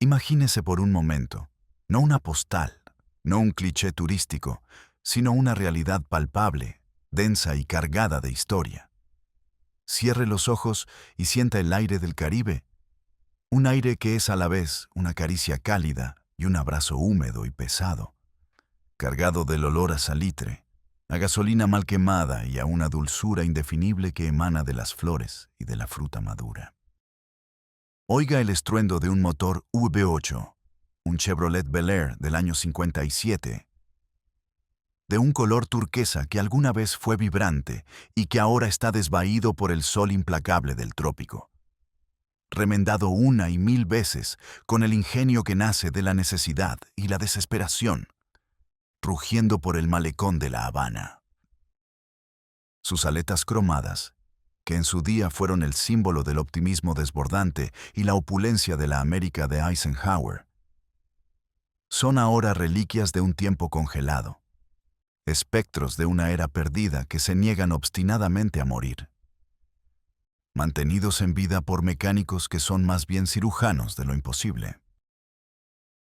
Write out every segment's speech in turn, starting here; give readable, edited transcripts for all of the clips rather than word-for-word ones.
Imagínese por un momento, no una postal, no un cliché turístico, sino una realidad palpable, densa y cargada de historia. Cierre los ojos y sienta el aire del Caribe, un aire que es a la vez una caricia cálida y un abrazo húmedo y pesado, cargado del olor a salitre, a gasolina mal quemada y a una dulzura indefinible que emana de las flores y de la fruta madura. Oiga el estruendo de un motor V8, un Chevrolet Bel Air del año 57, de un color turquesa que alguna vez fue vibrante y que ahora está desvaído por el sol implacable del trópico, remendado una y mil veces con el ingenio que nace de la necesidad y la desesperación, rugiendo por el malecón de La Habana. Sus aletas cromadas, que en su día fueron el símbolo del optimismo desbordante y la opulencia de la América de Eisenhower, son ahora reliquias de un tiempo congelado, espectros de una era perdida que se niegan obstinadamente a morir, mantenidos en vida por mecánicos que son más bien cirujanos de lo imposible.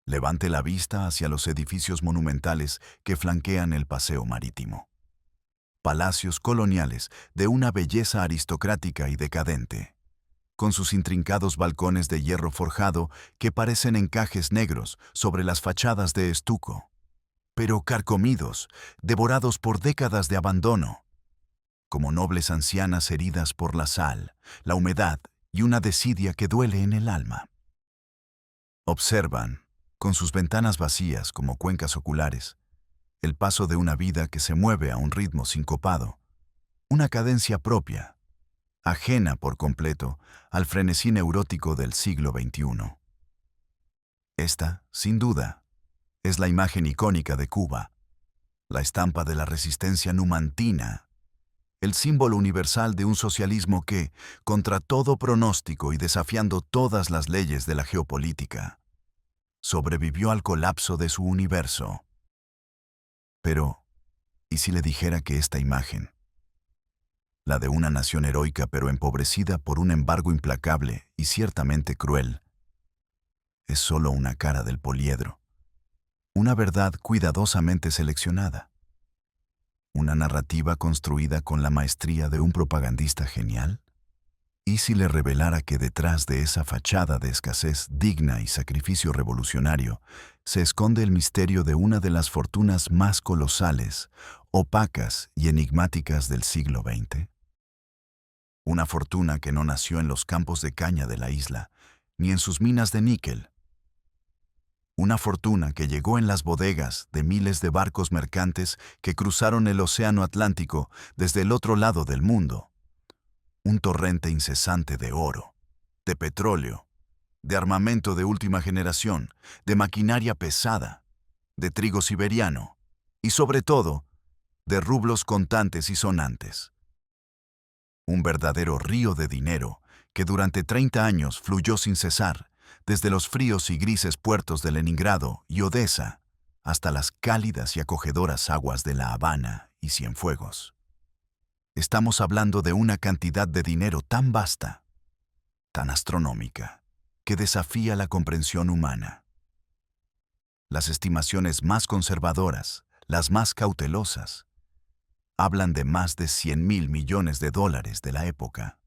Levante la vista hacia los edificios monumentales que flanquean el paseo marítimo. Palacios coloniales de una belleza aristocrática y decadente, con sus intrincados balcones de hierro forjado que parecen encajes negros sobre las fachadas de estuco, pero carcomidos, devorados por décadas de abandono, como nobles ancianas heridas por la sal, la humedad y una desidia que duele en el alma. Observan, con sus ventanas vacías como cuencas oculares, el paso de una vida que se mueve a un ritmo sincopado, una cadencia propia, ajena por completo al frenesí neurótico del siglo XXI. Esta, sin duda, es la imagen icónica de Cuba, la estampa de la resistencia numantina, el símbolo universal de un socialismo que, contra todo pronóstico y desafiando todas las leyes de la geopolítica, sobrevivió al colapso de su universo. Pero, ¿y si le dijera que esta imagen, la de una nación heroica pero empobrecida por un embargo implacable y ciertamente cruel, es solo una cara del poliedro, una verdad cuidadosamente seleccionada, una narrativa construida con la maestría de un propagandista genial? ¿Y si le revelara que detrás de esa fachada de escasez digna y sacrificio revolucionario se esconde el misterio de una de las fortunas más colosales, opacas y enigmáticas del siglo XX? Una fortuna que no nació en los campos de caña de la isla, ni en sus minas de níquel. Una fortuna que llegó en las bodegas de miles de barcos mercantes que cruzaron el océano Atlántico desde el otro lado del mundo. Un torrente incesante de oro, de petróleo, de armamento de última generación, de maquinaria pesada, de trigo siberiano y, sobre todo, de rublos contantes y sonantes. Un verdadero río de dinero que durante 30 años fluyó sin cesar, desde los fríos y grises puertos de Leningrado y Odessa hasta las cálidas y acogedoras aguas de La Habana y Cienfuegos. Estamos hablando de una cantidad de dinero tan vasta, tan astronómica, que desafía la comprensión humana. Las estimaciones más conservadoras, las más cautelosas, hablan de más de 100.000 millones de dólares de la época.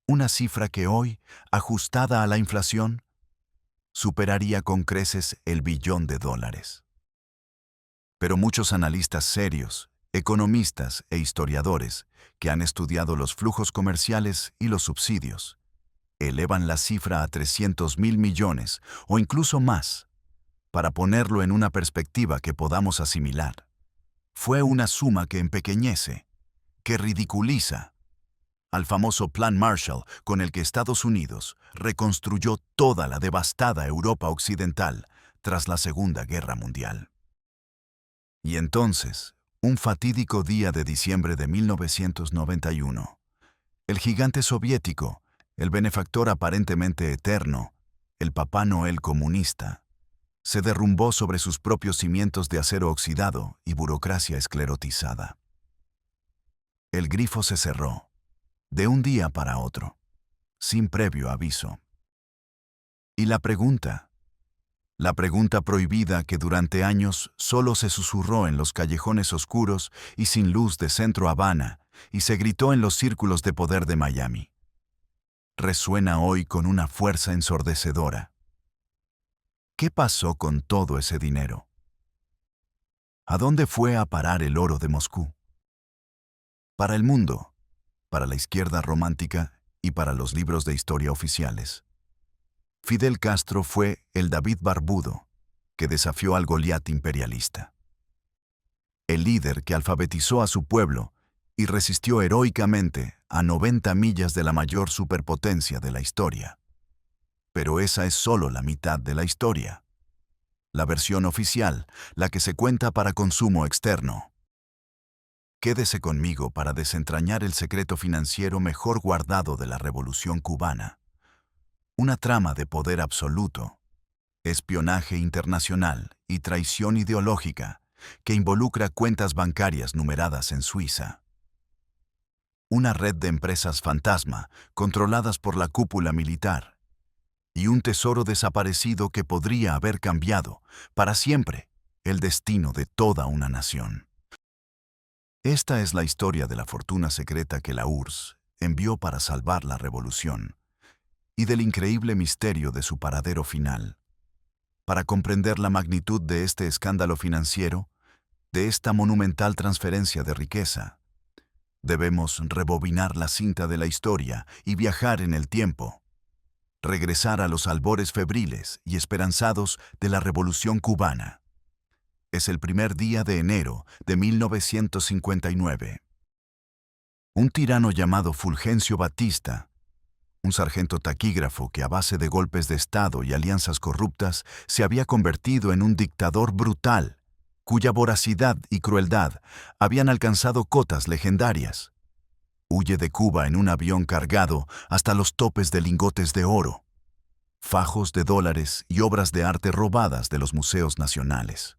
Una cifra que hoy, ajustada a la inflación, superaría con creces el billón de dólares. Pero muchos analistas serios, economistas e historiadores que han estudiado los flujos comerciales y los subsidios, elevan la cifra a 300.000 millones o incluso más, para ponerlo en una perspectiva que podamos asimilar. Fue una suma que empequeñece, que ridiculiza al famoso Plan Marshall con el que Estados Unidos reconstruyó toda la devastada Europa occidental tras la Segunda Guerra Mundial. Y entonces, un fatídico día de diciembre de 1991, el gigante soviético, el benefactor aparentemente eterno, el Papá Noel comunista, se derrumbó sobre sus propios cimientos de acero oxidado y burocracia esclerotizada. El grifo se cerró, de un día para otro, sin previo aviso. Y la pregunta prohibida que durante años solo se susurró en los callejones oscuros y sin luz de Centro Habana y se gritó en los círculos de poder de Miami, resuena hoy con una fuerza ensordecedora. ¿Qué pasó con todo ese dinero? ¿A dónde fue a parar el oro de Moscú? Para el mundo, para la izquierda romántica y para los libros de historia oficiales, Fidel Castro fue el David barbudo que desafió al Goliat imperialista. El líder que alfabetizó a su pueblo y resistió heroicamente a 90 millas de la mayor superpotencia de la historia. Pero esa es solo la mitad de la historia. La versión oficial, la que se cuenta para consumo externo. Quédese conmigo para desentrañar el secreto financiero mejor guardado de la Revolución cubana. Una trama de poder absoluto, espionaje internacional y traición ideológica que involucra cuentas bancarias numeradas en Suiza. Una red de empresas fantasma controladas por la cúpula militar y un tesoro desaparecido que podría haber cambiado para siempre el destino de toda una nación. Esta es la historia de la fortuna secreta que la URSS envió para salvar la revolución y del increíble misterio de su paradero final. Para comprender la magnitud de este escándalo financiero, de esta monumental transferencia de riqueza, debemos rebobinar la cinta de la historia y viajar en el tiempo, regresar a los albores febriles y esperanzados de la Revolución cubana. Es el primer día de enero de 1959. Un tirano llamado Fulgencio Batista, un sargento taquígrafo que a base de golpes de Estado y alianzas corruptas se había convertido en un dictador brutal, cuya voracidad y crueldad habían alcanzado cotas legendarias. Huye de Cuba en un avión cargado hasta los topes de lingotes de oro, fajos de dólares y obras de arte robadas de los museos nacionales.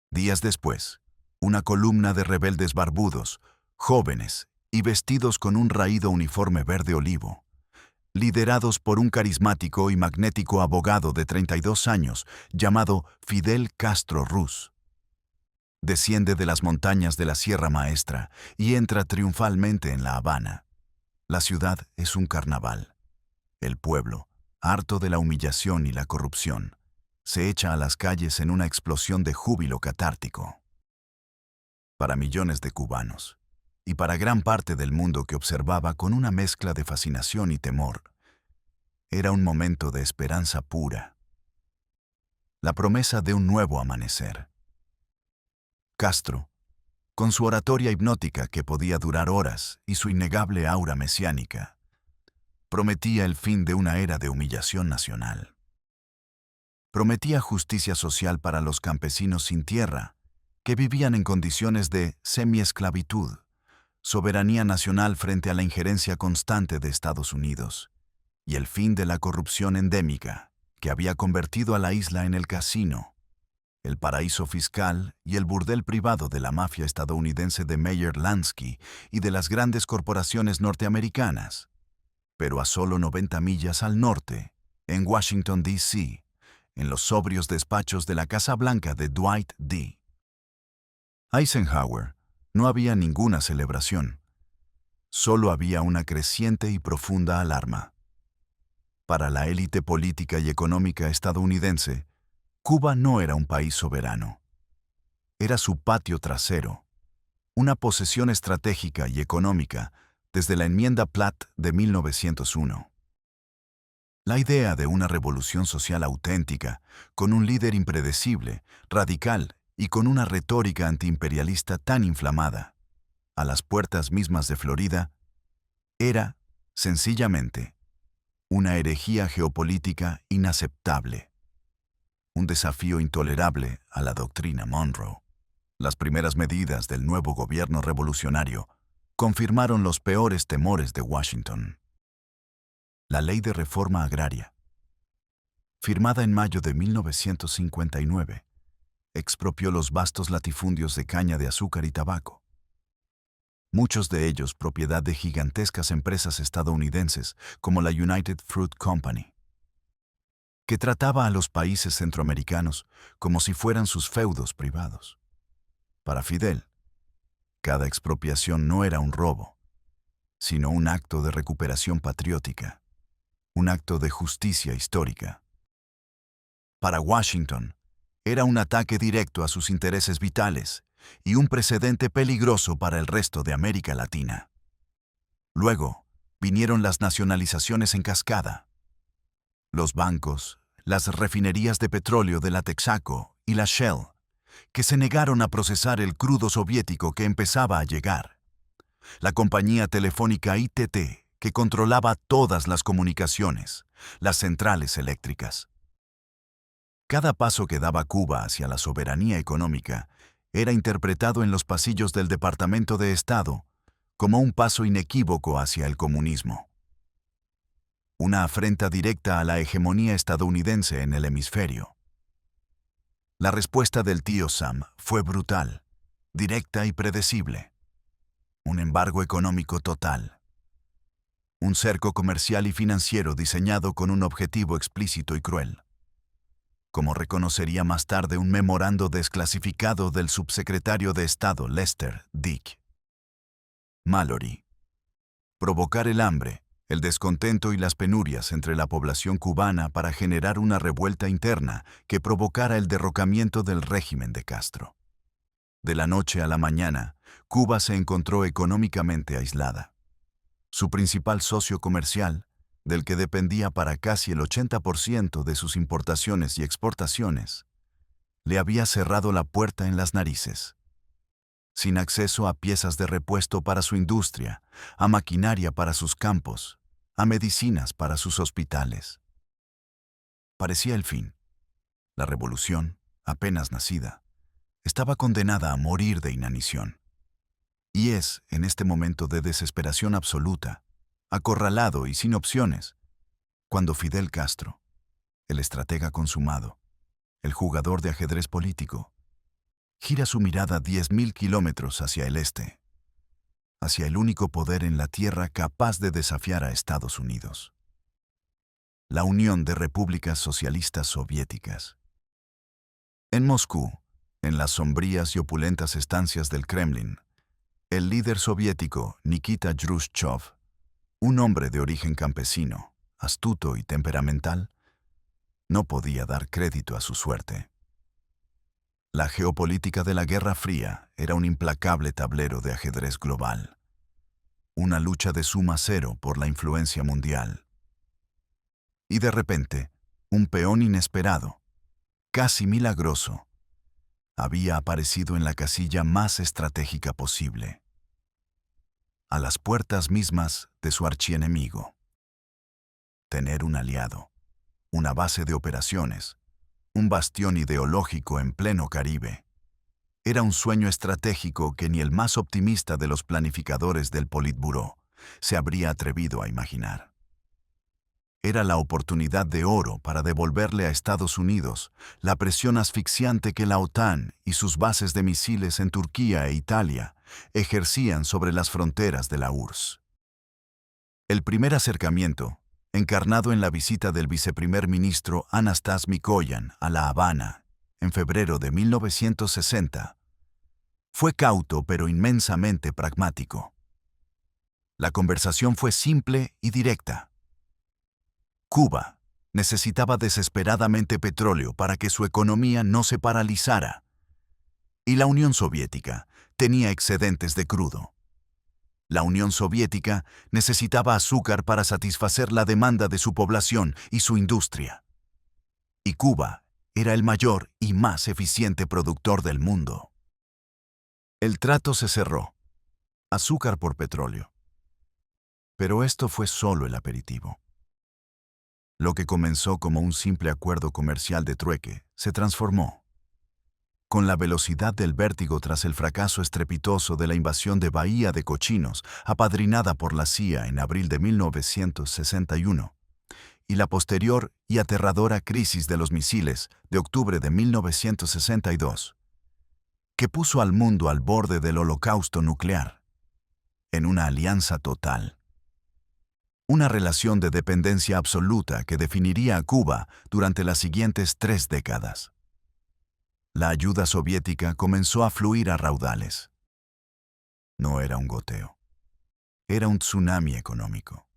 Días después, una columna de rebeldes barbudos, jóvenes y vestidos con un raído uniforme verde olivo, liderados por un carismático y magnético abogado de 32 años llamado Fidel Castro Ruz. Desciende de las montañas de la Sierra Maestra y entra triunfalmente en La Habana. La ciudad es un carnaval. El pueblo, harto de la humillación y la corrupción, se echa a las calles en una explosión de júbilo catártico. Para millones de cubanos, y para gran parte del mundo que observaba con una mezcla de fascinación y temor, era un momento de esperanza pura. La promesa de un nuevo amanecer. Castro, con su oratoria hipnótica que podía durar horas y su innegable aura mesiánica, prometía el fin de una era de humillación nacional. Prometía justicia social para los campesinos sin tierra, que vivían en condiciones de semiesclavitud, soberanía nacional frente a la injerencia constante de Estados Unidos, y el fin de la corrupción endémica que había convertido a la isla en el casino, el paraíso fiscal y el burdel privado de la mafia estadounidense de Meyer Lansky y de las grandes corporaciones norteamericanas. Pero a solo 90 millas al norte, en Washington, D.C., en los sobrios despachos de la Casa Blanca de Dwight D. Eisenhower, no había ninguna celebración. Solo había una creciente y profunda alarma. Para la élite política y económica estadounidense, Cuba no era un país soberano. Era su patio trasero, una posesión estratégica y económica desde la enmienda Platt de 1901. La idea de una revolución social auténtica, con un líder impredecible, radical y con una retórica antiimperialista tan inflamada, a las puertas mismas de Florida, era, sencillamente, una herejía geopolítica inaceptable, un desafío intolerable a la doctrina Monroe. Las primeras medidas del nuevo gobierno revolucionario confirmaron los peores temores de Washington. La Ley de Reforma Agraria, firmada en mayo de 1959, expropió los vastos latifundios de caña de azúcar y tabaco, muchos de ellos propiedad de gigantescas empresas estadounidenses como la United Fruit Company. que trataba a los países centroamericanos como si fueran sus feudos privados. Para Fidel, cada expropiación no era un robo, sino un acto de recuperación patriótica, un acto de justicia histórica. Para Washington, era un ataque directo a sus intereses vitales y un precedente peligroso para el resto de América Latina. Luego, vinieron las nacionalizaciones en cascada. Los bancos, las refinerías de petróleo de la Texaco y la Shell, que se negaron a procesar el crudo soviético que empezaba a llegar. La compañía telefónica ITT, que controlaba todas las comunicaciones, las centrales eléctricas. Cada paso que daba Cuba hacia la soberanía económica era interpretado en los pasillos del Departamento de Estado como un paso inequívoco hacia el comunismo. Una afrenta directa a la hegemonía estadounidense en el hemisferio. La respuesta del tío Sam fue brutal, directa y predecible. Un embargo económico total. Un cerco comercial y financiero diseñado con un objetivo explícito y cruel. Como reconocería más tarde un memorando desclasificado del subsecretario de Estado Lester Dick Mallory. Provocar el hambre, el descontento y las penurias entre la población cubana para generar una revuelta interna que provocara el derrocamiento del régimen de Castro. De la noche a la mañana, Cuba se encontró económicamente aislada. Su principal socio comercial, del que dependía para casi el 80% de sus importaciones y exportaciones, le había cerrado la puerta en las narices. Sin acceso a piezas de repuesto para su industria, a maquinaria para sus campos, a medicinas para sus hospitales. Parecía el fin. La revolución, apenas nacida, estaba condenada a morir de inanición. Y es, en este momento de desesperación absoluta, acorralado y sin opciones, cuando Fidel Castro, el estratega consumado, el jugador de ajedrez político, gira su mirada 10.000 kilómetros hacia el este, hacia el único poder en la Tierra capaz de desafiar a Estados Unidos. La Unión de Repúblicas Socialistas Soviéticas. En Moscú, en las sombrías y opulentas estancias del Kremlin, el líder soviético Nikita Khrushchev, un hombre de origen campesino, astuto y temperamental, no podía dar crédito a su suerte. La geopolítica de la Guerra Fría era un implacable tablero de ajedrez global, una lucha de suma cero por la influencia mundial. Y de repente, un peón inesperado, casi milagroso, había aparecido en la casilla más estratégica posible, a las puertas mismas de su archienemigo. Tener un aliado, una base de operaciones, un bastión ideológico en pleno Caribe, era un sueño estratégico que ni el más optimista de los planificadores del Politburó se habría atrevido a imaginar. Era la oportunidad de oro para devolverle a Estados Unidos la presión asfixiante que la OTAN y sus bases de misiles en Turquía e Italia ejercían sobre las fronteras de la URSS. El primer acercamiento, encarnado en la visita del viceprimer ministro Anastas Mikoyan a La Habana en febrero de 1960, fue cauto pero inmensamente pragmático. La conversación fue simple y directa. Cuba necesitaba desesperadamente petróleo para que su economía no se paralizara, y la Unión Soviética tenía excedentes de crudo. La Unión Soviética necesitaba azúcar para satisfacer la demanda de su población y su industria. Y Cuba era el mayor y más eficiente productor del mundo. El trato se cerró. Azúcar por petróleo. Pero esto fue solo el aperitivo. Lo que comenzó como un simple acuerdo comercial de trueque se transformó. Con la velocidad del vértigo tras el fracaso estrepitoso de la invasión de Bahía de Cochinos, apadrinada por la CIA en abril de 1961, y la posterior y aterradora crisis de los misiles de octubre de 1962, que puso al mundo al borde del holocausto nuclear, en una alianza total. Una relación de dependencia absoluta que definiría a Cuba durante las siguientes 3 décadas. La ayuda soviética comenzó a fluir a raudales. No era un goteo. Era un tsunami económico.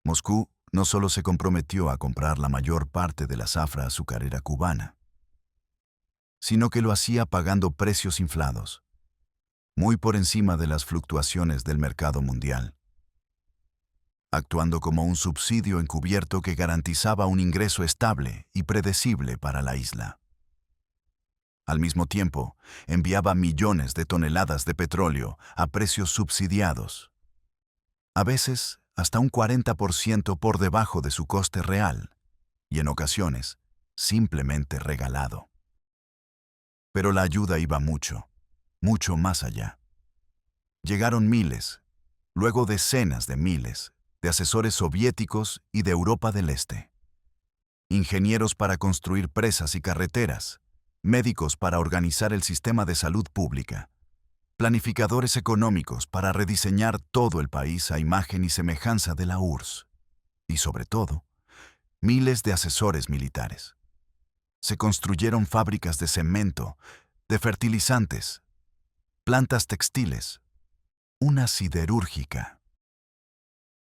Moscú no solo se comprometió a comprar la mayor parte de la zafra azucarera cubana, sino que lo hacía pagando precios inflados, muy por encima de las fluctuaciones del mercado mundial, actuando como un subsidio encubierto que garantizaba un ingreso estable y predecible para la isla. Al mismo tiempo, enviaba millones de toneladas de petróleo a precios subsidiados, a veces hasta un 40% por debajo de su coste real, y en ocasiones, simplemente regalado. Pero la ayuda iba mucho, mucho más allá. Llegaron miles, luego decenas de miles, de asesores soviéticos y de Europa del Este. Ingenieros para construir presas y carreteras, médicos para organizar el sistema de salud pública, planificadores económicos para rediseñar todo el país a imagen y semejanza de la URSS, y sobre todo, miles de asesores militares. Se construyeron fábricas de cemento, de fertilizantes, plantas textiles, una siderúrgica.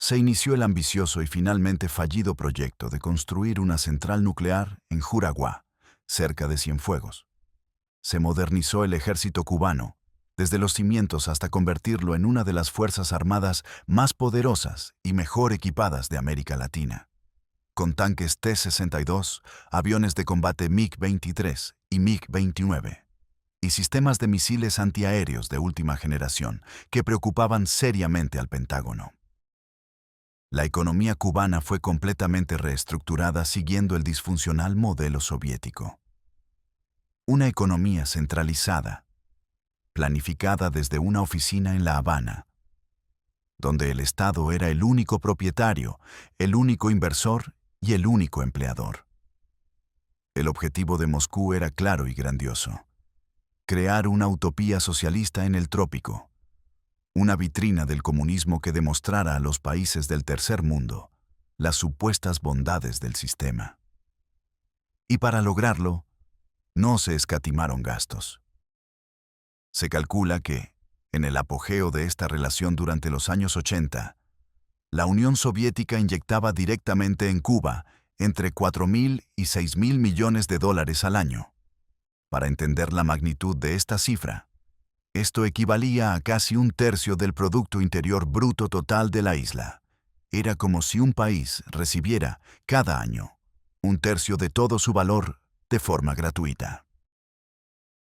Se inició el ambicioso y finalmente fallido proyecto de construir una central nuclear en Juraguá, cerca de Cienfuegos. Se modernizó el ejército cubano, desde los cimientos hasta convertirlo en una de las fuerzas armadas más poderosas y mejor equipadas de América Latina, con tanques T-62, aviones de combate MiG-23 y MiG-29, y sistemas de misiles antiaéreos de última generación que preocupaban seriamente al Pentágono. La economía cubana fue completamente reestructurada siguiendo el disfuncional modelo soviético. Una economía centralizada, planificada desde una oficina en La Habana, donde el Estado era el único propietario, el único inversor y el único empleador. El objetivo de Moscú era claro y grandioso: crear una utopía socialista en el trópico, una vitrina del comunismo que demostrara a los países del tercer mundo las supuestas bondades del sistema. Y para lograrlo, no se escatimaron gastos. Se calcula que, en el apogeo de esta relación durante los años 80, la Unión Soviética inyectaba directamente en Cuba entre 4.000 y 6.000 millones de dólares al año. Para entender la magnitud de esta cifra, esto equivalía a casi un tercio del Producto Interior Bruto total de la isla. Era como si un país recibiera, cada año, un tercio de todo su valor de forma gratuita.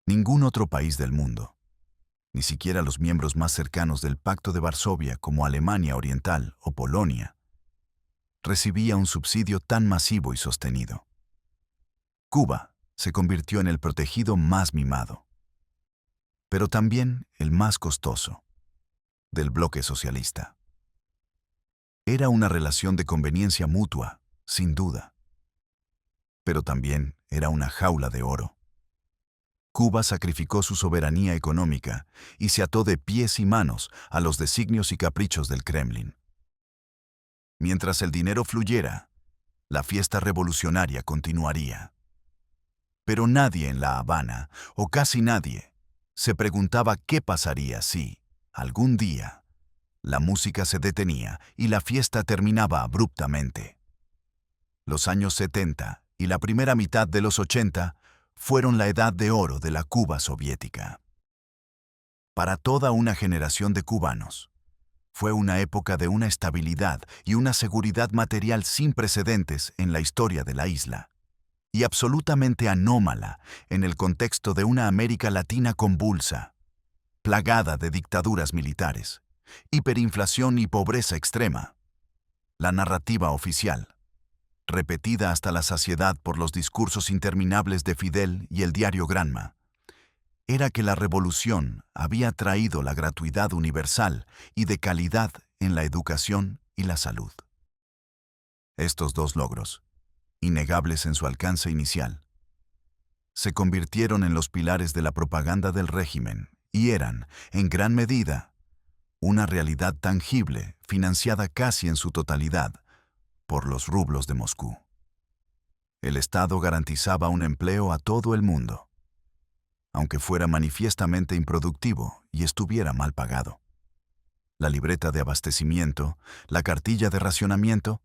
Ningún otro país del mundo, ni siquiera los miembros más cercanos del Pacto de Varsovia como Alemania Oriental o Polonia, recibía un subsidio tan masivo y sostenido. Cuba se convirtió en el protegido más mimado, pero también el más costoso, del bloque socialista. Era una relación de conveniencia mutua, sin duda, pero también era una jaula de oro. Cuba sacrificó su soberanía económica y se ató de pies y manos a los designios y caprichos del Kremlin. Mientras el dinero fluyera, la fiesta revolucionaria continuaría. Pero nadie en La Habana, o casi nadie, se preguntaba qué pasaría si, algún día, la música se detenía y la fiesta terminaba abruptamente. Los años 70 y la primera mitad de los 80 fueron la edad de oro de la Cuba soviética. Para toda una generación de cubanos, fue una época de una estabilidad y una seguridad material sin precedentes en la historia de la isla, y absolutamente anómala en el contexto de una América Latina convulsa, plagada de dictaduras militares, hiperinflación y pobreza extrema. La narrativa oficial, repetida hasta la saciedad por los discursos interminables de Fidel y el diario Granma, era que la revolución había traído la gratuidad universal y de calidad en la educación y la salud. Estos dos logros, innegables en su alcance inicial, se convirtieron en los pilares de la propaganda del régimen y eran, en gran medida, una realidad tangible, financiada casi en su totalidad por los rublos de Moscú. El Estado garantizaba un empleo a todo el mundo, aunque fuera manifiestamente improductivo y estuviera mal pagado. La libreta de abastecimiento, la cartilla de racionamiento,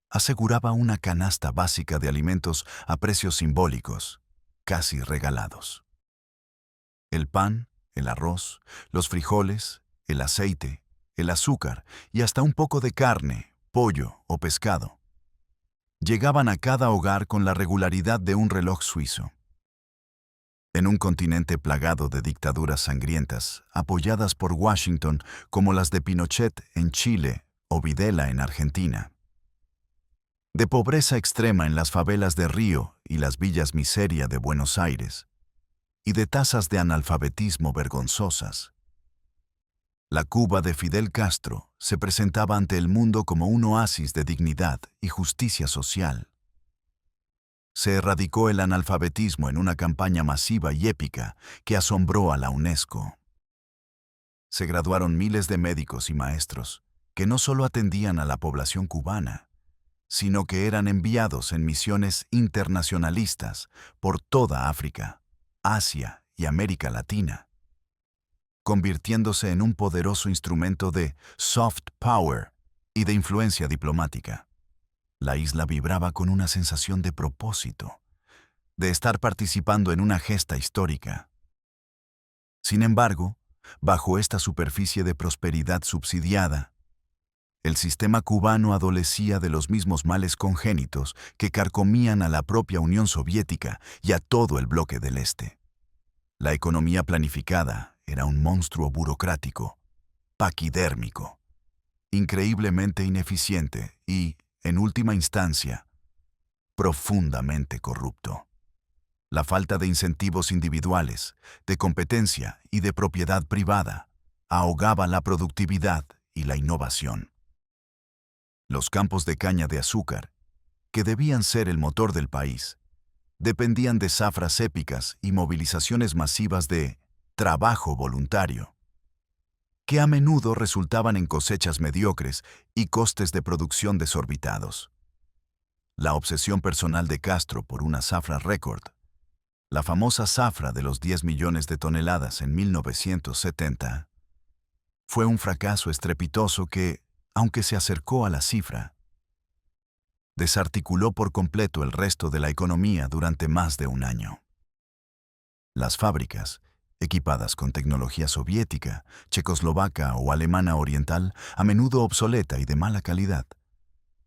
aseguraba una canasta básica de alimentos a precios simbólicos, casi regalados. El pan, el arroz, los frijoles, el aceite, el azúcar y hasta un poco de carne, pollo o pescado llegaban a cada hogar con la regularidad de un reloj suizo. En un continente plagado de dictaduras sangrientas, apoyadas por Washington como las de Pinochet en Chile o Videla en Argentina, de pobreza extrema en las favelas de Río y las villas miseria de Buenos Aires, y de tasas de analfabetismo vergonzosas, la Cuba de Fidel Castro se presentaba ante el mundo como un oasis de dignidad y justicia social. Se erradicó el analfabetismo en una campaña masiva y épica que asombró a la UNESCO. Se graduaron miles de médicos y maestros que no solo atendían a la población cubana, sino que eran enviados en misiones internacionalistas por toda África, Asia y América Latina, convirtiéndose en un poderoso instrumento de soft power y de influencia diplomática. La isla vibraba con una sensación de propósito, de estar participando en una gesta histórica. Sin embargo, bajo esta superficie de prosperidad subsidiada, el sistema cubano adolecía de los mismos males congénitos que carcomían a la propia Unión Soviética y a todo el bloque del Este. La economía planificada era un monstruo burocrático, paquidérmico, increíblemente ineficiente y, en última instancia, profundamente corrupto. La falta de incentivos individuales, de competencia y de propiedad privada ahogaba la productividad y la innovación. Los campos de caña de azúcar, que debían ser el motor del país, dependían de zafras épicas y movilizaciones masivas de trabajo voluntario, que a menudo resultaban en cosechas mediocres y costes de producción desorbitados. La obsesión personal de Castro por una zafra récord, la famosa zafra de los 10 millones de toneladas en 1970, fue un fracaso estrepitoso que, aunque se acercó a la cifra, desarticuló por completo el resto de la economía durante más de un año. Las fábricas, equipadas con tecnología soviética, checoslovaca o alemana oriental, a menudo obsoleta y de mala calidad,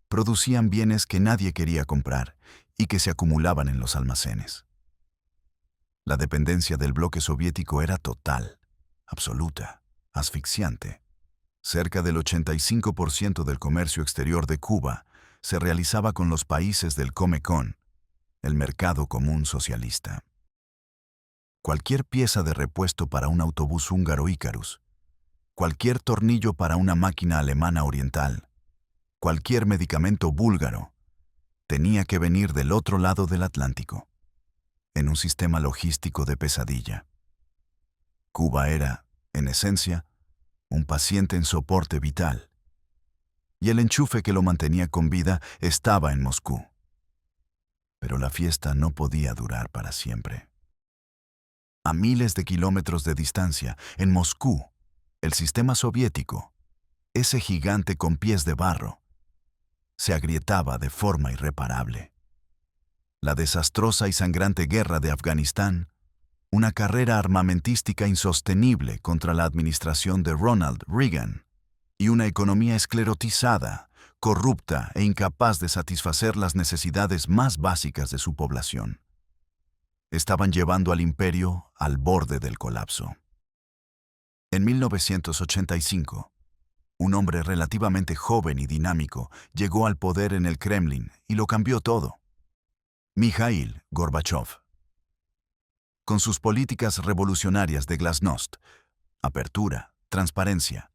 producían bienes que nadie quería comprar y que se acumulaban en los almacenes. La dependencia del bloque soviético era total, absoluta, asfixiante. Cerca del 85% del comercio exterior de Cuba se realizaba con los países del Comecon, el mercado común socialista. Cualquier pieza de repuesto para un autobús húngaro Icarus, cualquier tornillo para una máquina alemana oriental, cualquier medicamento búlgaro, tenía que venir del otro lado del Atlántico, en un sistema logístico de pesadilla. Cuba era, en esencia, un paciente en soporte vital, y el enchufe que lo mantenía con vida estaba en Moscú. Pero la fiesta no podía durar para siempre. A miles de kilómetros de distancia, en Moscú, el sistema soviético, ese gigante con pies de barro, se agrietaba de forma irreparable. La desastrosa y sangrante guerra de Afganistán, una carrera armamentística insostenible contra la administración de Ronald Reagan, y una economía esclerotizada, corrupta e incapaz de satisfacer las necesidades más básicas de su población, estaban llevando al imperio al borde del colapso. En 1985, un hombre relativamente joven y dinámico llegó al poder en el Kremlin y lo cambió todo. Mikhail Gorbachev. Con sus políticas revolucionarias de glasnost, apertura, transparencia,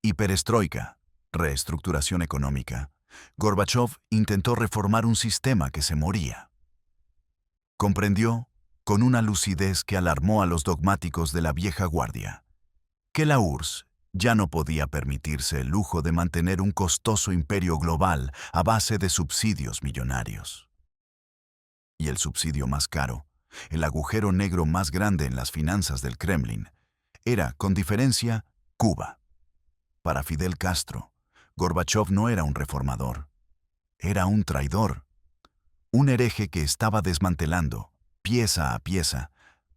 y perestroika, reestructuración económica, Gorbachev intentó reformar un sistema que se moría. Comprendió, con una lucidez que alarmó a los dogmáticos de la vieja guardia, que la URSS ya no podía permitirse el lujo de mantener un costoso imperio global a base de subsidios millonarios. Y el subsidio más caro, el agujero negro más grande en las finanzas del Kremlin, era, con diferencia, Cuba. Para Fidel Castro, Gorbachov no era un reformador, era un traidor, un hereje que estaba desmantelando, pieza a pieza,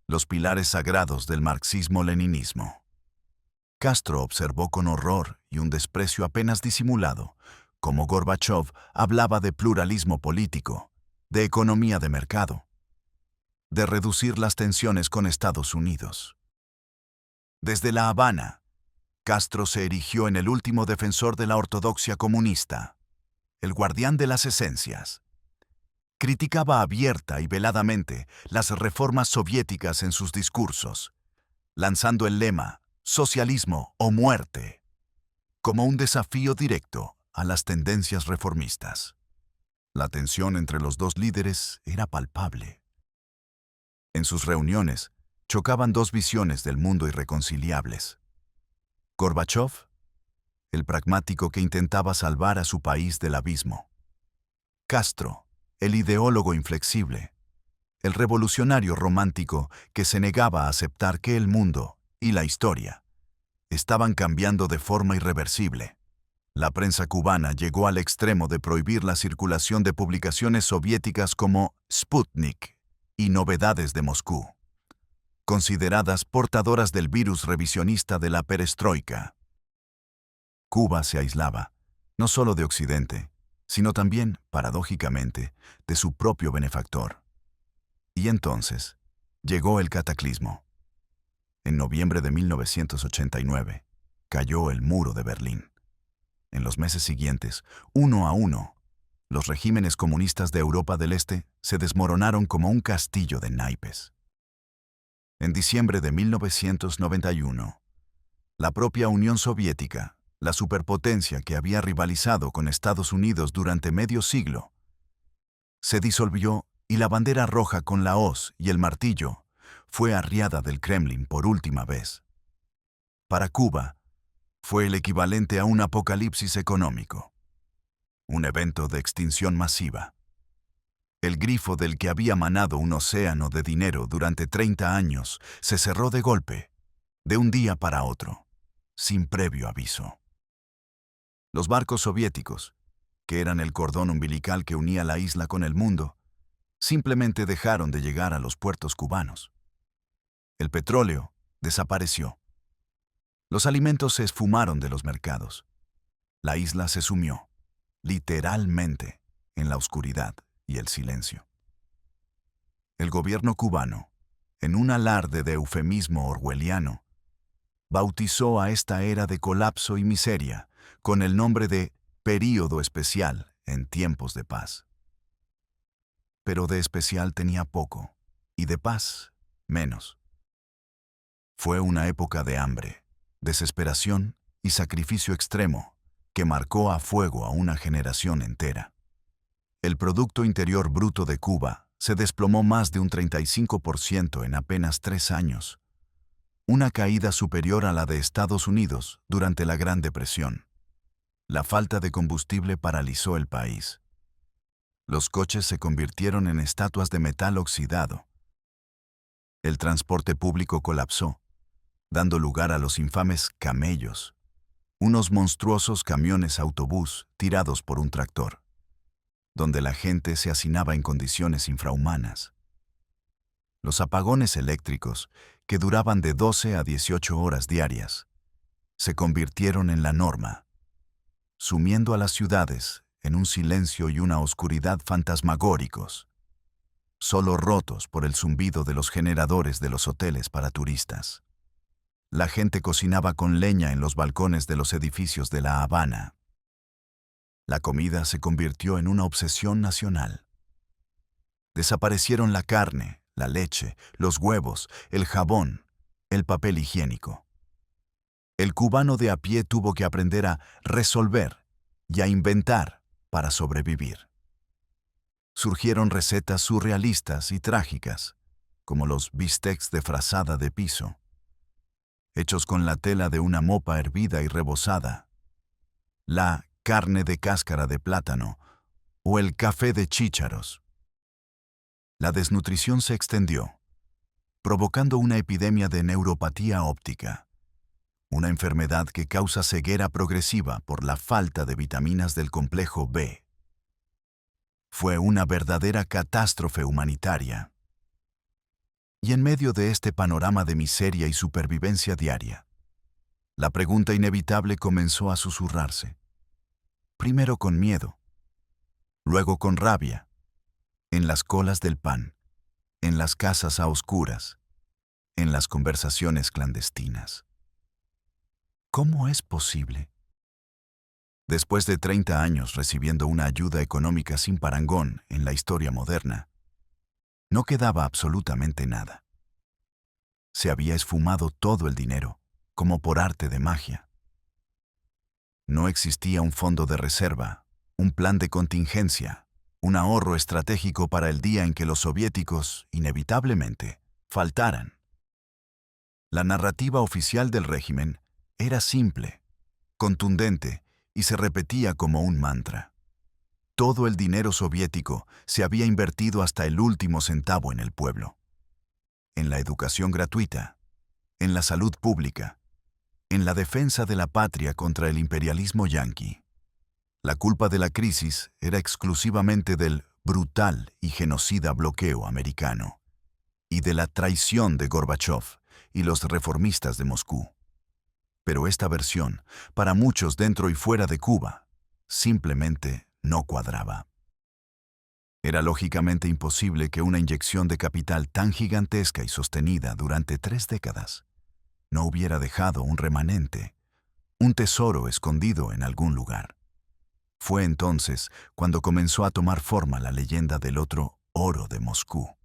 los pilares sagrados del marxismo-leninismo. Castro observó con horror y un desprecio apenas disimulado cómo Gorbachov hablaba de pluralismo político, de economía de mercado, de reducir las tensiones con Estados Unidos. Desde La Habana, Castro se erigió en el último defensor de la ortodoxia comunista, el guardián de las esencias. Criticaba abierta y veladamente las reformas soviéticas en sus discursos, lanzando el lema «Socialismo o muerte» como un desafío directo a las tendencias reformistas. La tensión entre los dos líderes era palpable. En sus reuniones, chocaban dos visiones del mundo irreconciliables. Gorbachov, el pragmático que intentaba salvar a su país del abismo. Castro, el ideólogo inflexible, el revolucionario romántico que se negaba a aceptar que el mundo y la historia estaban cambiando de forma irreversible. La prensa cubana llegó al extremo de prohibir la circulación de publicaciones soviéticas como Sputnik y Novedades de Moscú, consideradas portadoras del virus revisionista de la perestroika. Cuba se aislaba, no solo de Occidente, sino también, paradójicamente, de su propio benefactor. Y entonces, llegó el cataclismo. En noviembre de 1989, cayó el muro de Berlín. En los meses siguientes, uno a uno, los regímenes comunistas de Europa del Este se desmoronaron como un castillo de naipes. En diciembre de 1991, la propia Unión Soviética, la superpotencia que había rivalizado con Estados Unidos durante medio siglo, se disolvió y la bandera roja con la hoz y el martillo fue arriada del Kremlin por última vez. Para Cuba, fue el equivalente a un apocalipsis económico, un evento de extinción masiva. El grifo del que había manado un océano de dinero durante 30 años se cerró de golpe, de un día para otro, sin previo aviso. Los barcos soviéticos, que eran el cordón umbilical que unía la isla con el mundo, simplemente dejaron de llegar a los puertos cubanos. El petróleo desapareció. Los alimentos se esfumaron de los mercados. La isla se sumió, literalmente, en la oscuridad y el silencio. El gobierno cubano, en un alarde de eufemismo orwelliano, bautizó a esta era de colapso y miseria con el nombre de período especial en tiempos de paz. Pero de especial tenía poco, y de paz, menos. Fue una época de hambre, desesperación y sacrificio extremo que marcó a fuego a una generación entera. El Producto Interior Bruto de Cuba se desplomó más de un 35% en apenas 3 años, una caída superior a la de Estados Unidos durante la Gran Depresión. La falta de combustible paralizó el país. Los coches se convirtieron en estatuas de metal oxidado. El transporte público colapsó, dando lugar a los infames camellos, unos monstruosos camiones autobús tirados por un tractor, donde la gente se hacinaba en condiciones infrahumanas. Los apagones eléctricos, que duraban de 12 a 18 horas diarias, se convirtieron en la norma, sumiendo a las ciudades en un silencio y una oscuridad fantasmagóricos, solo rotos por el zumbido de los generadores de los hoteles para turistas. La gente cocinaba con leña en los balcones de los edificios de La Habana. La comida se convirtió en una obsesión nacional. Desaparecieron la carne, la leche, los huevos, el jabón, el papel higiénico. El cubano de a pie tuvo que aprender a resolver y a inventar para sobrevivir. Surgieron recetas surrealistas y trágicas, como los bistecs de frazada de piso. hechos con la tela de una mopa hervida y rebozada, la carne de cáscara de plátano o el café de chícharos. La desnutrición se extendió, provocando una epidemia de neuropatía óptica, una enfermedad que causa ceguera progresiva por la falta de vitaminas del complejo B. Fue una verdadera catástrofe humanitaria. Y en medio de este panorama de miseria y supervivencia diaria, la pregunta inevitable comenzó a susurrarse. Primero con miedo, luego con rabia, en las colas del pan, en las casas a oscuras, en las conversaciones clandestinas. ¿Cómo es posible? Después de 30 años recibiendo una ayuda económica sin parangón en la historia moderna, no quedaba absolutamente nada. Se había esfumado todo el dinero, como por arte de magia. No existía un fondo de reserva, un plan de contingencia, un ahorro estratégico para el día en que los soviéticos, inevitablemente, faltaran. La narrativa oficial del régimen era simple, contundente y se repetía como un mantra. Todo el dinero soviético se había invertido hasta el último centavo en el pueblo. En la educación gratuita, en la salud pública, en la defensa de la patria contra el imperialismo yanqui. La culpa de la crisis era exclusivamente del brutal y genocida bloqueo americano y de la traición de Gorbachov y los reformistas de Moscú. Pero esta versión, para muchos dentro y fuera de Cuba, simplemente no cuadraba. Era lógicamente imposible que una inyección de capital tan gigantesca y sostenida durante 3 décadas no hubiera dejado un remanente, un tesoro escondido en algún lugar. Fue entonces cuando comenzó a tomar forma la leyenda del otro oro de Moscú.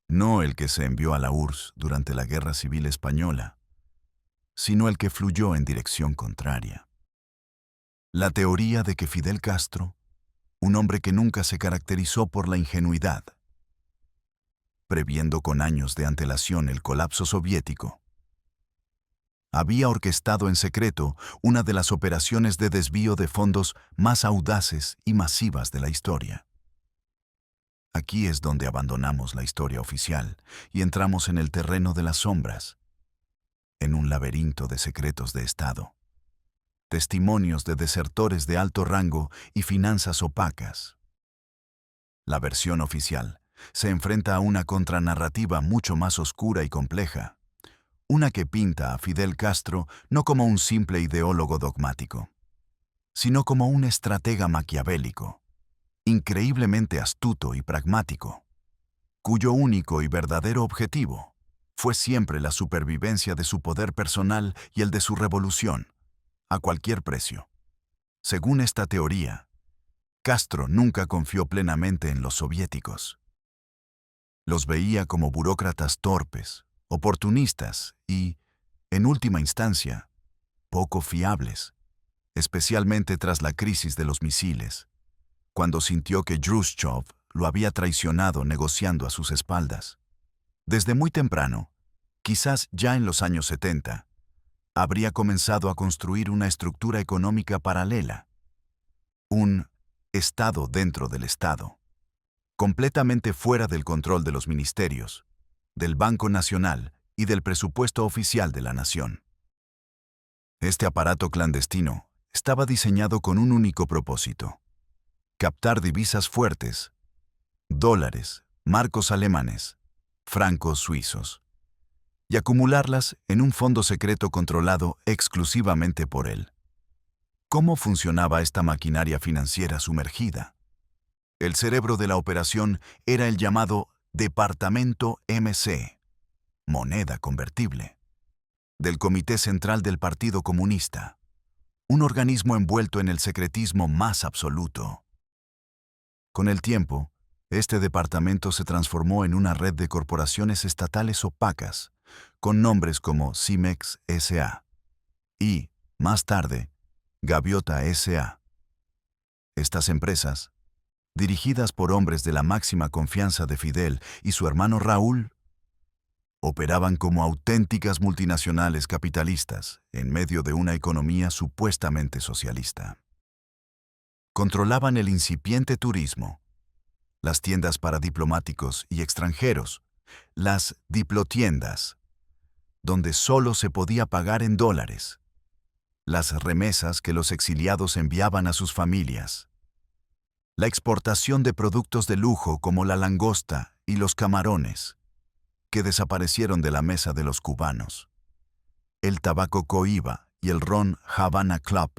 No el que se envió a la URSS durante la Guerra Civil Española, sino el que fluyó en dirección contraria. La teoría de que Fidel Castro, un hombre que nunca se caracterizó por la ingenuidad, previendo con años de antelación el colapso soviético, había orquestado en secreto una de las operaciones de desvío de fondos más audaces y masivas de la historia. Aquí es donde abandonamos la historia oficial y entramos en el terreno de las sombras, en un laberinto de secretos de Estado, testimonios de desertores de alto rango y finanzas opacas. La versión oficial se enfrenta a una contranarrativa mucho más oscura y compleja, una que pinta a Fidel Castro no como un simple ideólogo dogmático, sino como un estratega maquiavélico, increíblemente astuto y pragmático, cuyo único y verdadero objetivo fue siempre la supervivencia de su poder personal y el de su revolución, a cualquier precio. Según esta teoría, Castro nunca confió plenamente en los soviéticos. Los veía como burócratas torpes, oportunistas y, en última instancia, poco fiables, especialmente tras la crisis de los misiles, cuando sintió que Khrushchev lo había traicionado negociando a sus espaldas. Desde muy temprano, quizás ya en los años 70, habría comenzado a construir una estructura económica paralela, un Estado dentro del Estado, completamente fuera del control de los ministerios, del Banco Nacional y del presupuesto oficial de la nación. Este aparato clandestino estaba diseñado con un único propósito: captar divisas fuertes, dólares, marcos alemanes, francos suizos, y acumularlas en un fondo secreto controlado exclusivamente por él. ¿Cómo funcionaba esta maquinaria financiera sumergida? El cerebro de la operación era el llamado Departamento MC, moneda convertible, del Comité Central del Partido Comunista, un organismo envuelto en el secretismo más absoluto. Con el tiempo, este departamento se transformó en una red de corporaciones estatales opacas, con nombres como Cimex S.A. y, más tarde, Gaviota S.A. Estas empresas, dirigidas por hombres de la máxima confianza de Fidel y su hermano Raúl, Operaban como auténticas multinacionales capitalistas en medio de una economía supuestamente socialista. Controlaban el incipiente turismo, las tiendas para diplomáticos y extranjeros, las diplotiendas, donde solo se podía pagar en dólares, las remesas que los exiliados enviaban a sus familias, la exportación de productos de lujo como la langosta y los camarones, que desaparecieron de la mesa de los cubanos, el tabaco Cohiba y el ron Havana Club,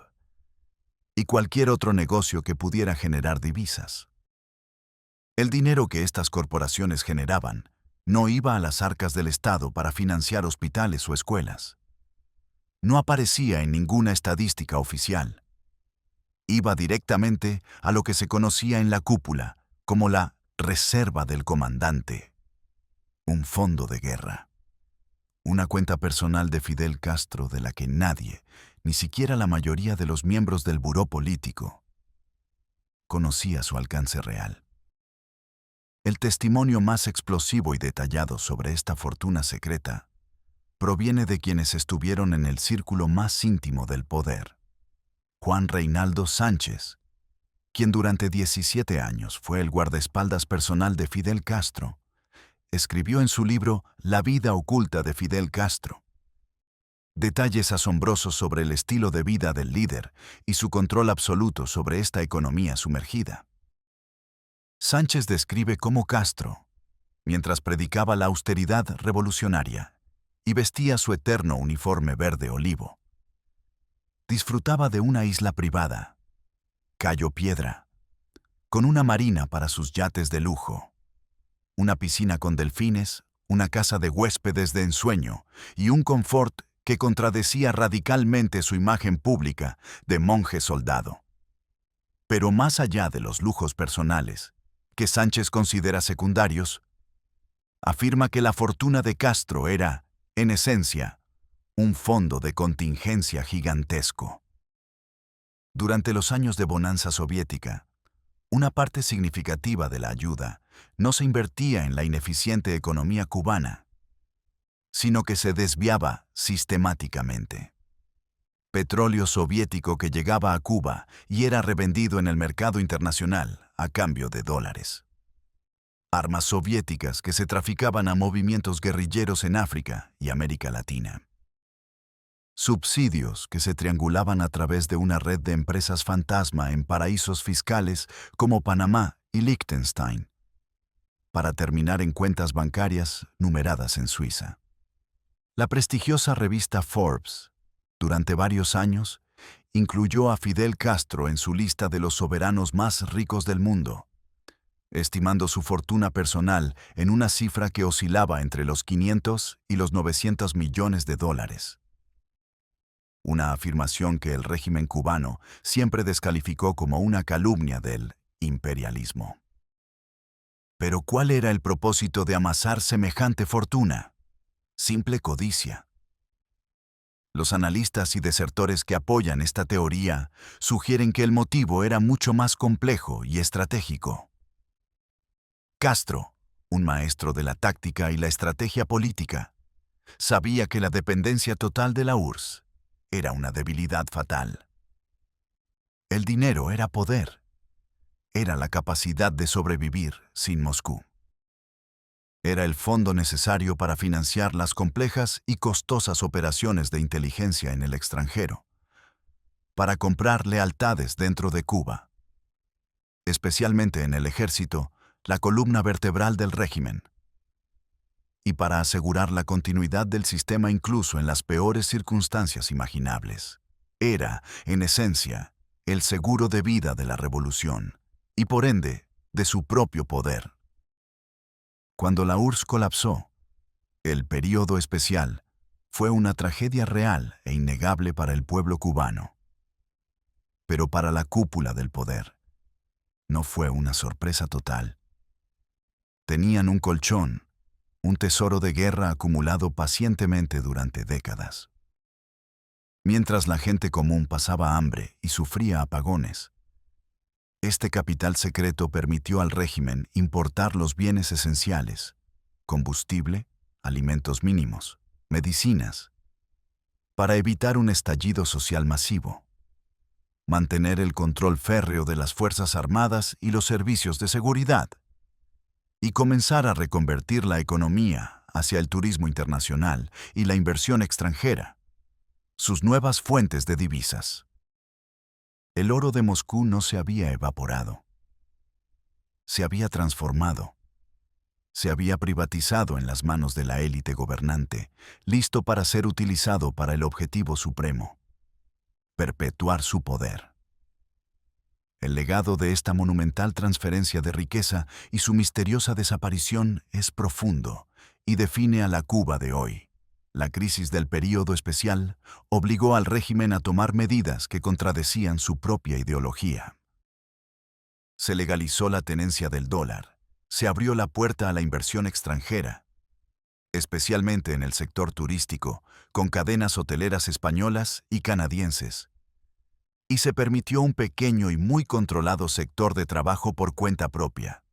y cualquier otro negocio que pudiera generar divisas. El dinero que estas corporaciones generaban no iba a las arcas del Estado para financiar hospitales o escuelas. No aparecía en ninguna estadística oficial. Iba directamente a lo que se conocía en la cúpula como la reserva del comandante, un fondo de guerra, una cuenta personal de Fidel Castro de la que nadie, ni siquiera la mayoría de los miembros del buró político, conocía su alcance real. El testimonio más explosivo y detallado sobre esta fortuna secreta proviene de quienes estuvieron en el círculo más íntimo del poder. Juan Reinaldo Sánchez, quien durante 17 años fue el guardaespaldas personal de Fidel Castro, escribió en su libro La vida oculta de Fidel Castro detalles asombrosos sobre el estilo de vida del líder y su control absoluto sobre esta economía sumergida. Sánchez describe cómo Castro, mientras predicaba la austeridad revolucionaria y vestía su eterno uniforme verde olivo, disfrutaba de una isla privada, Cayo Piedra, con una marina para sus yates de lujo, una piscina con delfines, una casa de huéspedes de ensueño y un confort que contradecía radicalmente su imagen pública de monje soldado. Pero más allá de los lujos personales, que Sánchez considera secundarios, afirma que la fortuna de Castro era, en esencia, un fondo de contingencia gigantesco. Durante los años de bonanza soviética, una parte significativa de la ayuda no se invertía en la ineficiente economía cubana, sino que se desviaba sistemáticamente. Petróleo soviético que llegaba a Cuba y era revendido en el mercado internacional a cambio de dólares. Armas soviéticas que se traficaban a movimientos guerrilleros en África y América Latina. Subsidios que se triangulaban a través de una red de empresas fantasma en paraísos fiscales como Panamá y Liechtenstein, para terminar en cuentas bancarias numeradas en Suiza. La prestigiosa revista Forbes, durante varios años, incluyó a Fidel Castro en su lista de los soberanos más ricos del mundo, estimando su fortuna personal en una cifra que oscilaba entre los 500 y los 900 millones de dólares. Una afirmación que el régimen cubano siempre descalificó como una calumnia del imperialismo. Pero ¿cuál era el propósito de amasar semejante fortuna? Simple codicia. Los analistas y desertores que apoyan esta teoría sugieren que el motivo era mucho más complejo y estratégico. Castro, un maestro de la táctica y la estrategia política, sabía que la dependencia total de la URSS era una debilidad fatal. El dinero era poder. Era la capacidad de sobrevivir sin Moscú. Era el fondo necesario para financiar las complejas y costosas operaciones de inteligencia en el extranjero, para comprar lealtades dentro de Cuba, especialmente en el ejército, la columna vertebral del régimen, y para asegurar la continuidad del sistema incluso en las peores circunstancias imaginables. Era, en esencia, el seguro de vida de la revolución, y por ende, de su propio poder. Cuando la URSS colapsó, el período especial fue una tragedia real e innegable para el pueblo cubano. Pero para la cúpula del poder, no fue una sorpresa total. Tenían un colchón, un tesoro de guerra acumulado pacientemente durante décadas. Mientras la gente común pasaba hambre y sufría apagones, este capital secreto permitió al régimen importar los bienes esenciales, combustible, alimentos mínimos, medicinas, para evitar un estallido social masivo, mantener el control férreo de las Fuerzas Armadas y los servicios de seguridad, y comenzar a reconvertir la economía hacia el turismo internacional y la inversión extranjera, sus nuevas fuentes de divisas. El oro de Moscú no se había evaporado. Se había transformado. Se había privatizado en las manos de la élite gobernante, listo para ser utilizado para el objetivo supremo: perpetuar su poder. El legado de esta monumental transferencia de riqueza y su misteriosa desaparición es profundo y define a la Cuba de hoy. La crisis del período especial obligó al régimen a tomar medidas que contradecían su propia ideología. Se legalizó la tenencia del dólar, se abrió la puerta a la inversión extranjera, especialmente en el sector turístico, con cadenas hoteleras españolas y canadienses, y se permitió un pequeño y muy controlado sector de trabajo por cuenta propia: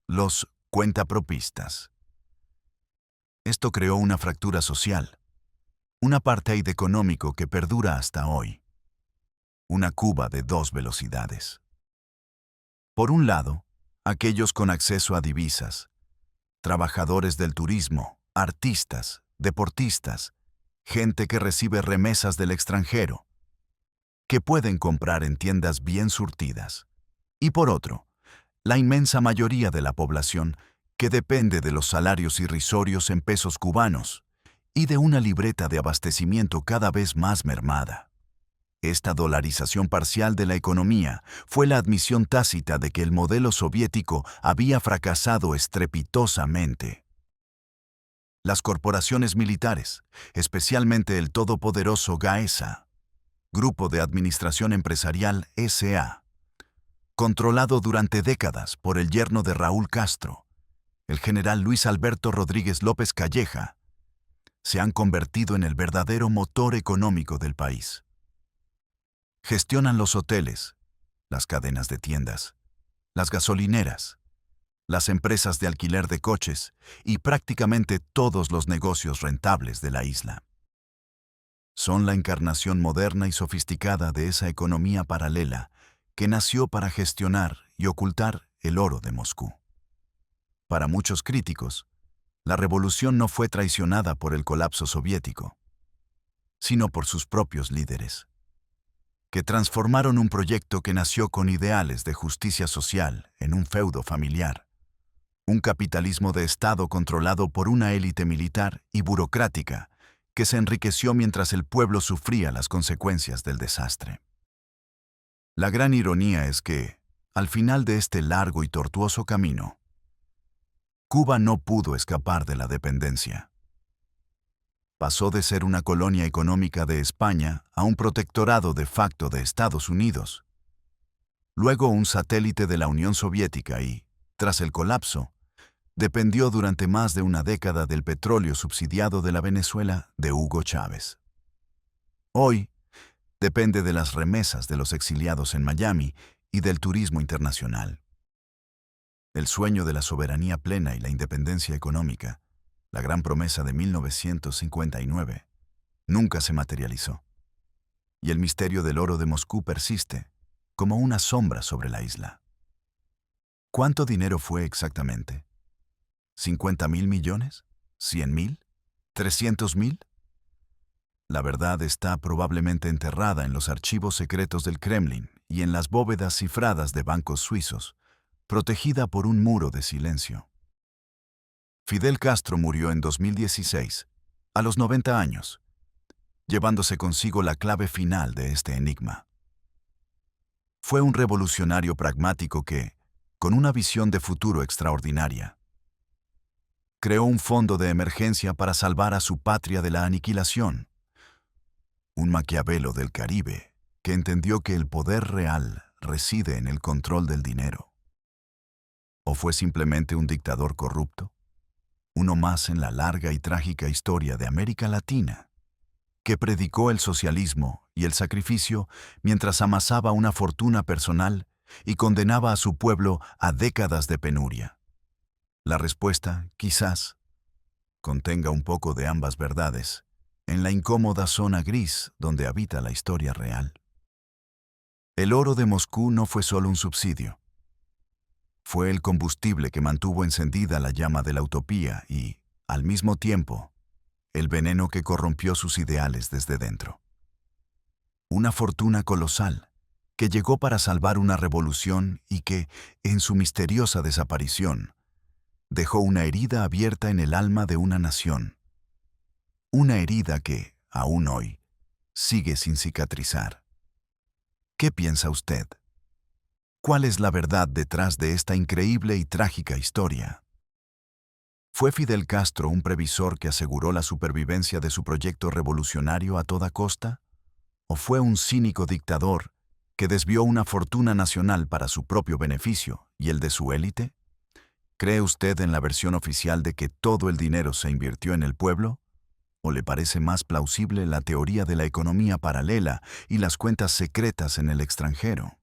los cuentapropistas. Esto creó una fractura social, un apartheid económico que perdura hasta hoy. Una Cuba de dos velocidades. Por un lado, aquellos con acceso a divisas, trabajadores del turismo, artistas, deportistas, gente que recibe remesas del extranjero, que pueden comprar en tiendas bien surtidas. Y por otro, la inmensa mayoría de la población que depende de los salarios irrisorios en pesos cubanos y de una libreta de abastecimiento cada vez más mermada. Esta dolarización parcial de la economía fue la admisión tácita de que el modelo soviético había fracasado estrepitosamente. Las corporaciones militares, especialmente el todopoderoso GAESA, Grupo de Administración Empresarial S.A., controlado durante décadas por el yerno de Raúl Castro, el general Luis Alberto Rodríguez López Calleja, se han convertido en el verdadero motor económico del país. Gestionan los hoteles, las cadenas de tiendas, las gasolineras, las empresas de alquiler de coches y prácticamente todos los negocios rentables de la isla. Son la encarnación moderna y sofisticada de esa economía paralela que nació para gestionar y ocultar el oro de Moscú. Para muchos críticos, la revolución no fue traicionada por el colapso soviético, sino por sus propios líderes, que transformaron un proyecto que nació con ideales de justicia social en un feudo familiar, un capitalismo de Estado controlado por una élite militar y burocrática que se enriqueció mientras el pueblo sufría las consecuencias del desastre. La gran ironía es que, al final de este largo y tortuoso camino, Cuba no pudo escapar de la dependencia. Pasó de ser una colonia económica de España a un protectorado de facto de Estados Unidos, luego un satélite de la Unión Soviética y, tras el colapso, dependió durante más de una década del petróleo subsidiado de la Venezuela de Hugo Chávez. Hoy, depende de las remesas de los exiliados en Miami y del turismo internacional. El sueño de la soberanía plena y la independencia económica, la gran promesa de 1959, nunca se materializó. Y el misterio del oro de Moscú persiste, como una sombra sobre la isla. ¿Cuánto dinero fue exactamente? ¿50.000 millones? ¿100.000? ¿300.000? La verdad está probablemente enterrada en los archivos secretos del Kremlin y en las bóvedas cifradas de bancos suizos, protegida por un muro de silencio. Fidel Castro murió en 2016, a los 90 años, llevándose consigo la clave final de este enigma. Fue un revolucionario pragmático que, con una visión de futuro extraordinaria, creó un fondo de emergencia para salvar a su patria de la aniquilación. Un Maquiavelo del Caribe que entendió que el poder real reside en el control del dinero. ¿O fue simplemente un dictador corrupto? Uno más en la larga y trágica historia de América Latina, que predicó el socialismo y el sacrificio mientras amasaba una fortuna personal y condenaba a su pueblo a décadas de penuria. La respuesta, quizás, contenga un poco de ambas verdades, en la incómoda zona gris donde habita la historia real. El oro de Moscú no fue solo un subsidio. Fue el combustible que mantuvo encendida la llama de la utopía y, al mismo tiempo, el veneno que corrompió sus ideales desde dentro. Una fortuna colosal que llegó para salvar una revolución y que, en su misteriosa desaparición, dejó una herida abierta en el alma de una nación. Una herida que, aún hoy, sigue sin cicatrizar. ¿Qué piensa usted? ¿Cuál es la verdad detrás de esta increíble y trágica historia? ¿Fue Fidel Castro un previsor que aseguró la supervivencia de su proyecto revolucionario a toda costa? ¿O fue un cínico dictador que desvió una fortuna nacional para su propio beneficio y el de su élite? ¿Cree usted en la versión oficial de que todo el dinero se invirtió en el pueblo? ¿O le parece más plausible la teoría de la economía paralela y las cuentas secretas en el extranjero?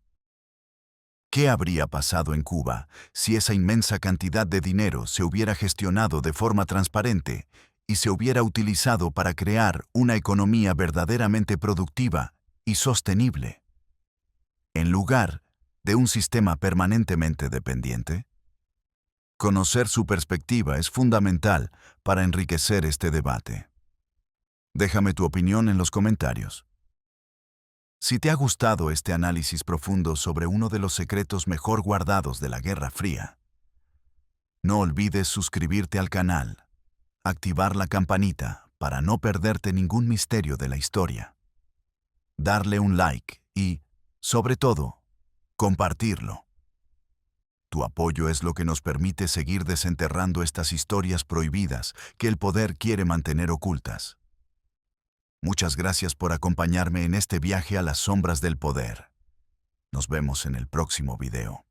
¿Qué habría pasado en Cuba si esa inmensa cantidad de dinero se hubiera gestionado de forma transparente y se hubiera utilizado para crear una economía verdaderamente productiva y sostenible, en lugar de un sistema permanentemente dependiente? Conocer su perspectiva es fundamental para enriquecer este debate. Déjame tu opinión en los comentarios. Si te ha gustado este análisis profundo sobre uno de los secretos mejor guardados de la Guerra Fría, no olvides suscribirte al canal, activar la campanita para no perderte ningún misterio de la historia, darle un like y, sobre todo, compartirlo. Tu apoyo es lo que nos permite seguir desenterrando estas historias prohibidas que el poder quiere mantener ocultas. Muchas gracias por acompañarme en este viaje a las sombras del poder. Nos vemos en el próximo video.